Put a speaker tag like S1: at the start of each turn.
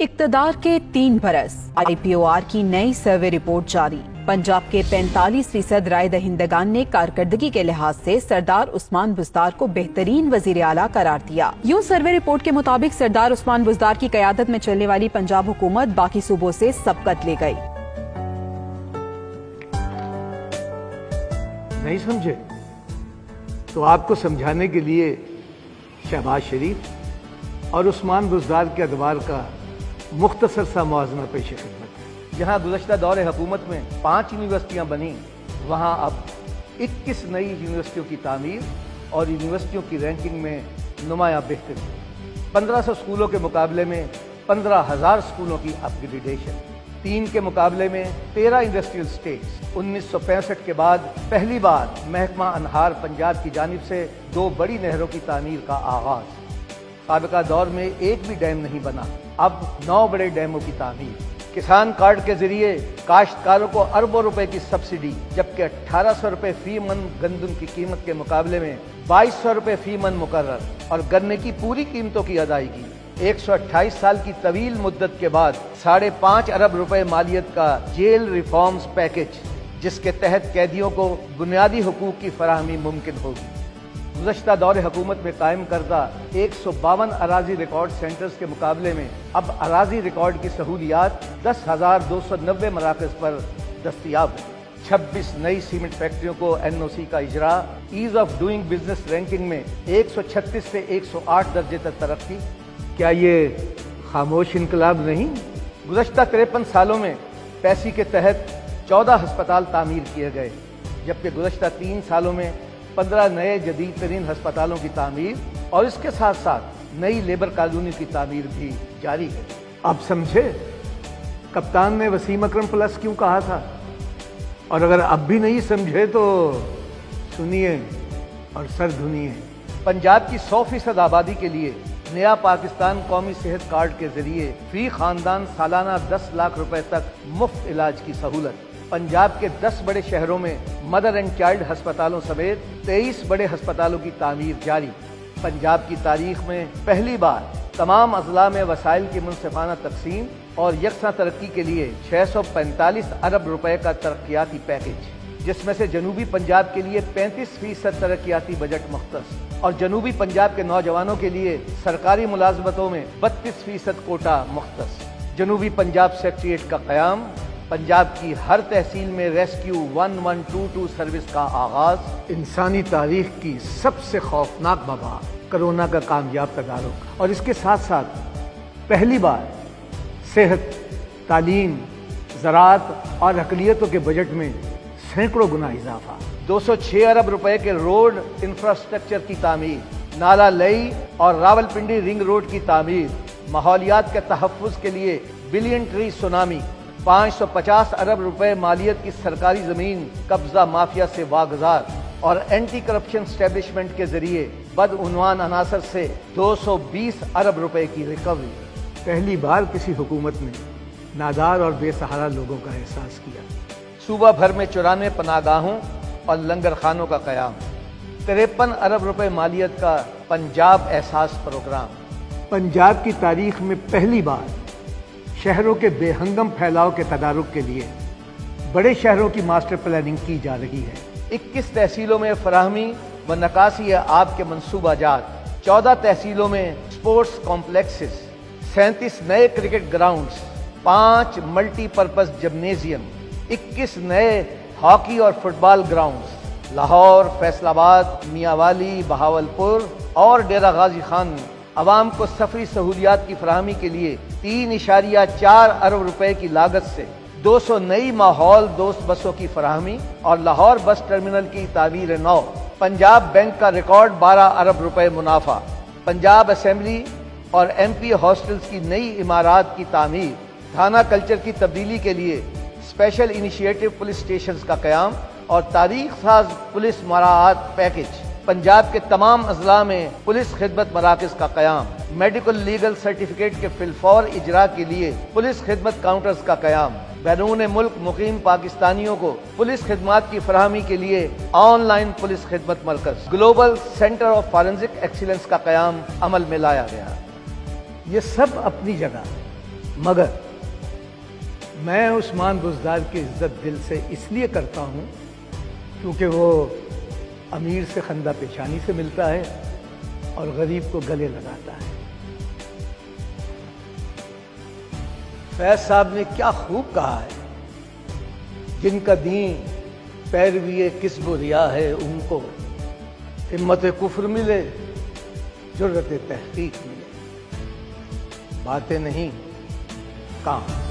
S1: इक़्तिदार के 3 बरस, IPOR की नई सर्वे रिपोर्ट जारी। पंजाब के 45% राय दहिंदगान ने कारकर्दगी के लिहाज से सरदार उस्मान बुज़दार को बेहतरीन वज़ीर आला करार दिया। यूं सर्वे रिपोर्ट के मुताबिक सरदार उस्मान बुज़दार की क़यादत में चलने वाली पंजाब हुकूमत बाकी सूबों से सबकत ले गई।
S2: नहीं समझे तो आपको समझाने के लिए शहबाज शरीफ और उस्मान बुज़दार के अदवार का मुख्तसर सा मुआवजा पेश खिदमत है। जहाँ गुज़श्ता दौर हुकूमत में 5 यूनिवर्सिटियाँ बनी, वहाँ अब 21 नई यूनिवर्सिटियों की तामीर और यूनिवर्सिटियों की रैंकिंग में नुमाया बेहतरी। 1500 स्कूलों के मुकाबले में 15,000 स्कूलों की अपग्रेडेशन। 3 के मुकाबले में 13 इंडस्ट्रियल स्टेट्स। 1965 के बाद पहली बार महकमा अनहार पंजाब की जानिब से 2 बड़ी नहरों की तामीर का आगाज। साबिका दौर में एक भी डैम नहीं बना, अब 9 बड़े डैमों की तामीर। किसान कार्ड के जरिए काश्तकारों को अरबों रुपए की सब्सिडी, जबकि 1800 रुपए फी मन गंदम की कीमत के मुकाबले में 2200 रुपए फी मन मुकर्रर, और गन्ने की पूरी कीमतों की अदायगी। 128 साल की तवील मुद्दत के बाद 5.5 अरब रुपए मालियत का जेल रिफॉर्म्स पैकेज, जिसके तहत कैदियों को बुनियादी हुकूक की फराहमी मुमकिन होगी। गुज़श्ता दौर हुकूमत में कायम करदा 152 अराजी रिकॉर्ड सेंटर्स के मुकाबले में अब अराजी रिकॉर्ड की सहूलियात 10,290 मराकज़ पर दस्तयाब है। 26 नई सीमेंट फैक्ट्रियों को NOC का इजरा। Ease of doing business ranking में 136 से 108 दर्जे तक तरक्की। क्या ये खामोश इनकलाब नहीं? गुज़श्ता 53 सालों में पैसी के तहत 14 हस्पताल तामीर किए गए, जबकि गुज़श्ता 3 सालों में 15 नए जदीद तरीन हस्पतालों की तामीर और इसके साथ साथ नई लेबर कॉलोनी की तामीर भी जारी है। अब समझे कप्तान ने वसीम अकरम प्लस क्यों कहा था? और अगर अब भी नहीं समझे तो सुनिए और सर धुनिए। पंजाब की 100% आबादी के लिए नया पाकिस्तान कौमी सेहत कार्ड के जरिए फी खानदान सालाना 10 लाख रुपए तक मुफ्त इलाज की सहूलत। पंजाब के 10 बड़े शहरों में मदर एंड चाइल्ड अस्पतालों समेत 23 बड़े अस्पतालों की तामीर जारी। पंजाब की तारीख में पहली बार तमाम अजला में वसाइल की मुनसिफाना तकसीम और यकसा तरक्की के लिए 645 अरब रुपए का तरक्याती पैकेज, जिसमें से जनूबी पंजाब के लिए 35% तरक्याती बजट मुख्तस और जनूबी पंजाब के नौजवानों के लिए सरकारी मुलाजमतों में 32% कोटा मुख्तस। जनूबी पंजाब सेक्रेटेरिएट का क़याम। पंजाब की हर तहसील में रेस्क्यू 1122 सर्विस का आगाज। इंसानी तारीख की सबसे खौफनाक वबा कोरोना का कामयाब तदारुक, और इसके साथ साथ पहली बार सेहत, तालीम, ज़राअत और अक़लियतों के बजट में सैकड़ों गुना इजाफा। 206 अरब रुपए के रोड इंफ्रास्ट्रक्चर की तामीर। नाला लई और रावलपिंडी रिंग रोड की तामीर। माहौलियात के तहफ़्फ़ुज़ के लिए बिलियन ट्री सुनामी। 550 अरब रुपए मालियत की सरकारी जमीन कब्जा माफिया से वागजार, और एंटी करप्शन स्टैब्लिशमेंट के जरिए बदउनवान अनासर से 220 अरब रुपए की रिकवरी। पहली बार किसी हुकूमत ने नादार और बेसहारा लोगों का एहसास किया। सूबा भर में 94 पनागाहों और लंगर खानों का क़याम। 53 अरब रुपए मालियत का पंजाब एहसास प्रोग्राम। पंजाब की तारीख में पहली बार शहरों के बेहंगम फैलाव के तदारुक के लिए बड़े शहरों की मास्टर प्लानिंग की जा रही है। 21 तहसीलों में फराहमी व नकासी आब के मनसूबाजात। 14 तहसीलों में स्पोर्ट्स कॉम्प्लेक्सेस। 37 नए क्रिकेट ग्राउंड्स। 5 multipurpose gymnasium. 21 नए हॉकी और फुटबॉल ग्राउंड्स। लाहौर, फैसलाबाद, मियांवाली, बहावलपुर और डेरा गाजी खान अवाम को सफरी सहूलियात की फराहमी के लिए 3.4 अरब रुपए की लागत से 200 नई माहौल दोस्त बसों की फराहमी और लाहौर बस टर्मिनल की तामीर 9। पंजाब बैंक का रिकॉर्ड 12 अरब रुपए मुनाफा। पंजाब असेंबली और MP हॉस्टल्स की नई इमारात की तामीर। थाना कल्चर की तब्दीली के लिए स्पेशल इनिशिएटिव पुलिस स्टेशन का क़याम और तारीख साज पुलिस मराआत पैकेज। पंजाब के तमाम अजला में पुलिस खिदमत मराकज़ का क़याम। मेडिकल लीगल सर्टिफिकेट के फिलफौर इजरा के लिए पुलिस खिदमत काउंटर्स का क़याम। बैरून मुल्क मुकीम पाकिस्तानियों को पुलिस खिदमात की फराहमी के लिए ऑनलाइन पुलिस खिदमत मरकज़। Global centre of forensic excellence का क़याम अमल में लाया गया। ये सब अपनी जगह मगर मैं उस्मान बुज़दार की इज्जत दिल से इसलिए करता हूँ क्योंकि वो अमीर से खंदा पेशानी से मिलता है और गरीब को गले लगाता है। फैज साहब ने क्या खूब कहा है, जिनका दीन पैरवी किस्ब रिया है उनको हिम्मत कुफ्र मिले, जुर्रत तहकीक मिले। बातें नहीं काम।